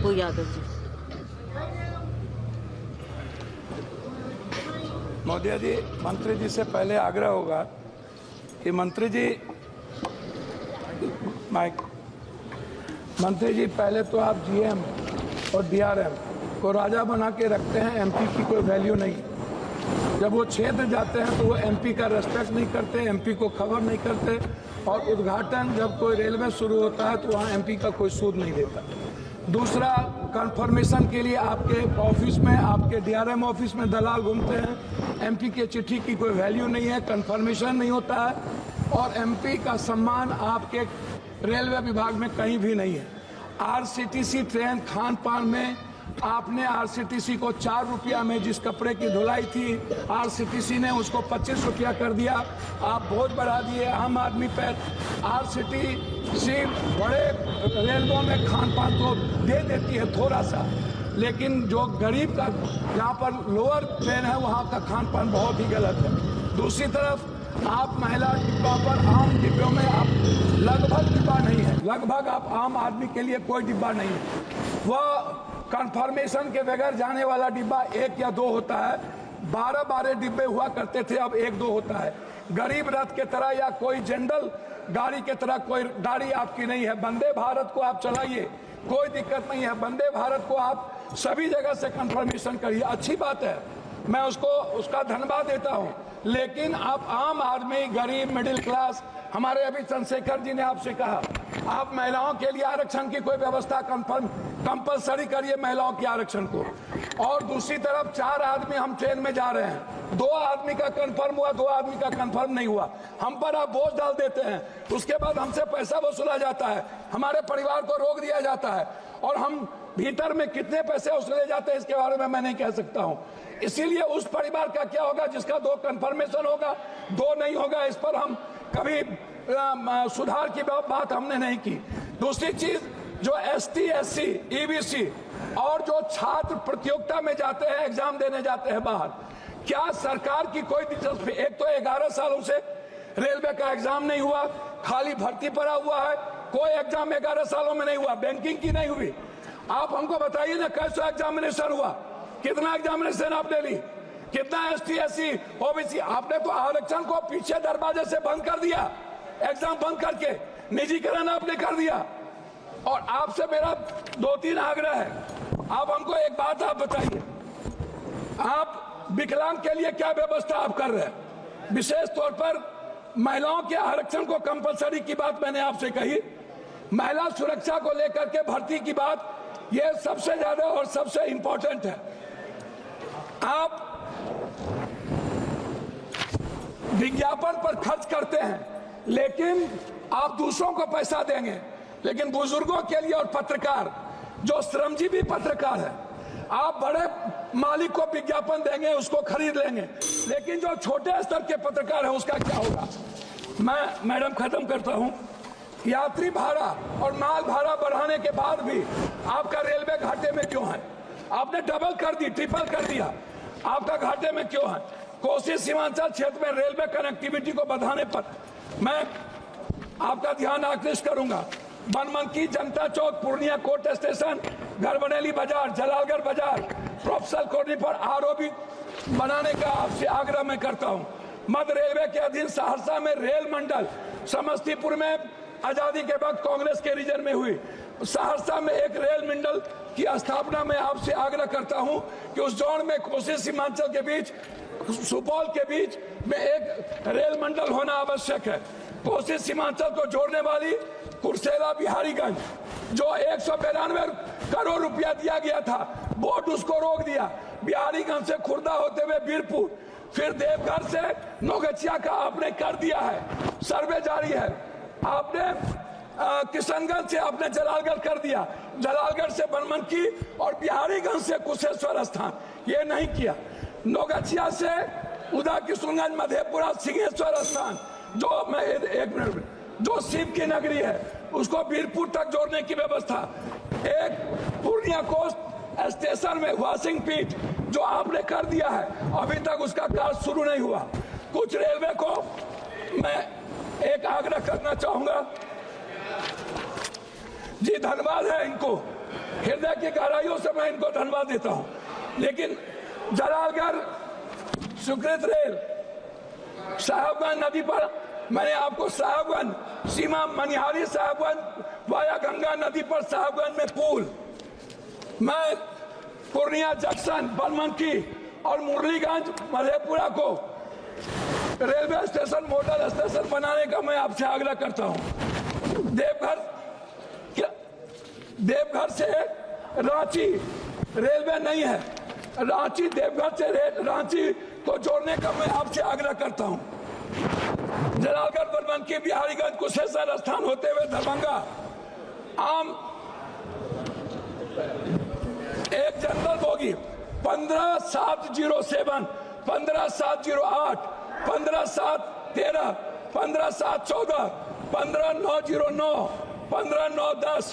पप्पू यादव जी। महोदय जी, मंत्री जी से पहले आग्रह होगा कि मंत्री जी पहले तो आप जीएम और डीआरएम को राजा बना के रखते हैं, एमपी की कोई वैल्यू नहीं। जब वो क्षेत्र जाते हैं तो वो एमपी का रेस्पेक्ट नहीं करते, एमपी को खबर नहीं करते, और उद्घाटन जब कोई रेलवे शुरू होता है तो वहाँ एमपी का कोई सूद नहीं देता। दूसरा, कंफर्मेशन के लिए आपके ऑफिस में, आपके डीआरएम ऑफिस में दलाल घूमते हैं। एमपी के चिट्ठी की कोई वैल्यू नहीं है, कंफर्मेशन नहीं होता है, और एमपी का सम्मान आपके रेलवे विभाग में कहीं भी नहीं है। आरसीटीसी ट्रेन खान पान में आपने आरसीटीसी को 4 रुपया में जिस कपड़े की धुलाई थी, आरसीटीसी ने उसको 25 रुपया कर दिया। आप बोझ बढ़ा दिए आम आदमी पर। आरसीटीसी बड़े रेलवों में खान पान तो दे देती है थोड़ा सा, लेकिन जो गरीब का जहाँ पर लोअर ट्रेन है वहाँ का खान पान बहुत ही गलत है। दूसरी तरफ आप महिला डिब्बा पर, आम डिब्बों में आप लगभग डिब्बा नहीं है, लगभग आप आम आदमी के लिए कोई डिब्बा नहीं है। वह कंफर्मेशन के बगैर जाने वाला डिब्बा 1 या 2 होता है। 12 डिब्बे हुआ करते थे, अब 1-2 होता है। गरीब रथ के तरह या कोई जनरल गाड़ी के तरह कोई गाड़ी आपकी नहीं है। वंदे भारत को आप चलाइए, कोई दिक्कत नहीं है। वंदे भारत को आप सभी जगह से कंफर्मेशन करिए, अच्छी बात है, मैं उसका धन्यवाद देता हूं। लेकिन आप आम आदमी, गरीब, मिडिल क्लास, हमारे अभी चंद्रशेखर जी ने आपसे कहा आप महिलाओं के लिए आरक्षण की कोई व्यवस्था कंपलसरी करिए, महिलाओं के आरक्षण को। और दूसरी तरफ 4 आदमी हम ट्रेन में जा रहे हैं, 2 आदमी का कंफर्म हुआ, 2 आदमी का कंफर्म नहीं हुआ, हम पर आप बोझ डाल देते हैं। उसके बाद हमसे पैसा वसूला जाता है, हमारे परिवार को रोक दिया जाता है, और हम भीतर में कितने पैसे वसूले जाते हैं इसके बारे में मैं नहीं कह सकता हूं। इसीलिए उस परिवार का क्या होगा जिसका 2 कंफर्मेशन होगा, 2 नहीं होगा, इस पर हम कभी सुधार की बात हमने नहीं की। दूसरी चीज, जो एसटी, एससी, ईबीसी और जो छात्र प्रतियोगिता में जाते हैं, एग्जाम देने जाते हैं बाहर, क्या सरकार की कोई दिलचस्पी? एक तो 11 सालों से रेलवे का एग्जाम नहीं हुआ, खाली भर्ती पड़ा हुआ है, कोई एग्जाम 11 सालों में नहीं हुआ, बैंकिंग की नहीं हुई। आप हमको बताइए ना कैसा एग्जामिनेशन हुआ, कितना एग्जामिनेशन आपने ली, कितना एसटी, एससी, ओबीसी? आपने तो आरक्षण को पीछे दरवाजे से बंद कर दिया, एग्जाम बंद करके निजीकरण आपने कर दिया। और आपसे मेरा 2-3 आग्रह है, आप हमको एक बात आप बताइए, आप विकलांग के लिए क्या व्यवस्था आप कर रहे हैं? विशेष तौर पर महिलाओं के आरक्षण को कंपलसरी की बात मैंने आपसे कही, महिला सुरक्षा को लेकर के भर्ती की बात, यह सबसे ज्यादा और सबसे इंपॉर्टेंट है। आप विज्ञापन पर खर्च करते हैं, लेकिन आप दूसरों को पैसा देंगे, लेकिन बुजुर्गों के लिए और पत्रकार, जो श्रमजीवी पत्रकार है, आप बड़े मालिक को विज्ञापन देंगे, उसको खरीद लेंगे, लेकिन जो छोटे स्तर के पत्रकार है उसका क्या होगा? मैं मैडम खत्म करता हूं। यात्री भाड़ा और माल भाड़ा बढ़ाने के बाद भी आपका रेलवे घाटे में क्यों है? आपने डबल कर दी, ट्रिपल कर दिया, आपका घाटे में क्यों है? कोसी सीमांचल क्षेत्र में रेलवे कनेक्टिविटी को बढ़ाने पर मैं आपका ध्यान आकृष्ट करूंगा। बनमनकी, जनता चौक, पूर्णिया कोर्ट स्टेशन, गढ़बरेली बाजार, जलालगढ़ बाजार, प्रोफेसर कॉलोनी पर आरओबी बनाने का आपसे आग्रह मैं करता हूं। मध्य रेलवे के अधीन सहरसा में रेल मंडल, समस्तीपुर में आजादी के वक्त कांग्रेस के रीजन में हुई, सहरसा में एक रेल मंडल की स्थापना में आपसे आग्रह करता हूं कि उस जोन में कोसी सीमांचल के बीच, सुपौल के बीच में एक रेल मंडल होना आवश्यक है। कोसी सीमांचल को जोड़ने वाली कुर्सेला बिहारीगंज, जो 192 करोड़ रुपया दिया गया था, बोर्ड उसको रोक दिया। बिहारीगंज से खुर्दा होते हुए बीरपुर, फिर देवघर से नौगछिया का आपने कर दिया है, सर्वे जारी है। आपने किशनगंज से आपने जलालगढ़ कर दिया, जलालगढ़ से बनमनकी और बिहारीगंज से कुशेश्वर स्थान, ये नहीं किया। नौगछिया से उदा किशनगंज, मधेपुरा, सिंहेश्वर स्थान, जो मैं एक मिनट में, जो शिव की नगरी है, उसको बीरपुर तक जोड़ने की व्यवस्था। एक पूर्णिया कोस्ट स्टेशन में वाशिंग पीठ जो आपने कर दिया है, अभी तक उसका कार्य शुरू नहीं हुआ। कुछ रेलवे को मैं एक आग्रह करना चाहूंगा जी, धन्यवाद है इनको हृदय की गहराइयों से मैं इनको धन्यवाद देता हूं। लेकिन जलालगढ़ सुकृत रेल साहबगंज नदी पर मैंने आपको साहबगंज सीमा मनिहारी साहबगंज वाया गंगा नदी पर साहबगंज में पुल, मैं पूर्णिया जंक्शन बनमनखी और मुरलीगंज मधेपुरा को रेलवे स्टेशन मॉडल स्टेशन बनाने का मैं आपसे आग्रह करता हूं। देवघर से रांची रेलवे नहीं है, रांची देवघर से रांची को जोड़ने का मैं आपसे आग्रह करता हूं। जलालगढ़ बनमनखी बिहारीगंज कुशेश्वर स्थान होते हुए दरभंगा आम एक जनरल बोगी 15,707, 15,708, 15,713, 15,714, 15,909, 15,910